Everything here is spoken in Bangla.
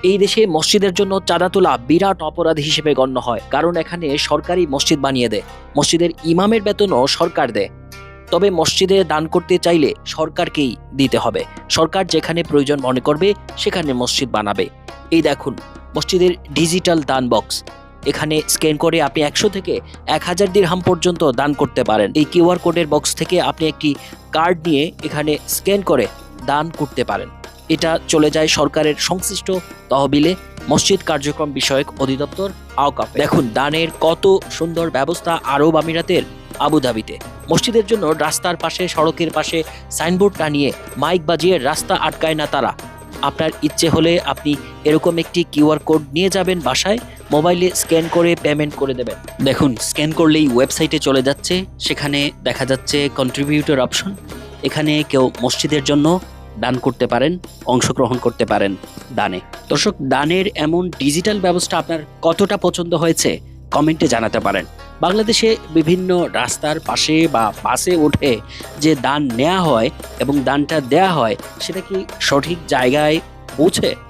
এই দেশে মসজিদের জন্য চাঁদা তোলা বিরাট অপরাধ হিসেবে গণ্য হয়, কারণ এখানে সরকারি মসজিদ বানিয়ে দেয়, মসজিদের ইমামের বেতনও সরকার দেয়। তবে মসজিদে দান করতে চাইলে সরকারকেই দিতে হবে। সরকার যেখানে প্রয়োজন মনে করবে সেখানে মসজিদ বানাবে। এই দেখুন মসজিদের ডিজিটাল দান বক্স। এখানে স্ক্যান করে আপনি 100 থেকে 1000 দিরহাম পর্যন্ত দান করতে পারেন। এই কিউআর কোডের বক্স থেকে আপনি একটি কার্ড নিয়ে এখানে স্ক্যান করে দান করতে পারেন। এটা চলে যায় সরকারের সংশ্লিষ্ট তহবিলে, মসজিদ কার্যক্রম বিষয়ক অধিদপ্তর আওকাফে। দেখুন দানের কত সুন্দর ব্যবস্থা আরব আমিরাতের আবুধাবিতে। মসজিদের জন্য রাস্তার পাশে, সড়কের পাশে সাইনবোর্ড টানিয়ে মাইক বাজিয়ে রাস্তা আটকায় না তারা। আপনার ইচ্ছে হলে আপনি এরকম একটি কিউআর কোড নিয়ে যাবেন বাসায়, মোবাইলে স্ক্যান করে পেমেন্ট করে দেবেন। দেখুন স্ক্যান করলেই ওয়েবসাইটে চলে যাচ্ছে, সেখানে দেখা যাচ্ছে কন্ট্রিবিউটর অপশন। এখানে কেউ মসজিদের জন্য দান করতে পারেন, অংশগ্রহণ করতে পারেন দানে। দর্শক, দানের এমন ডিজিটাল ব্যবস্থা আপনার কতটা পছন্দ হয়েছে কমেন্টে জানাতে পারেন। বাংলাদেশে বিভিন্ন রাস্তার পাশে বা বাসে উঠে যে দান নেওয়া হয় এবং দানটা দেয়া হয়, সেটা কি সঠিক জায়গায় পৌঁছে?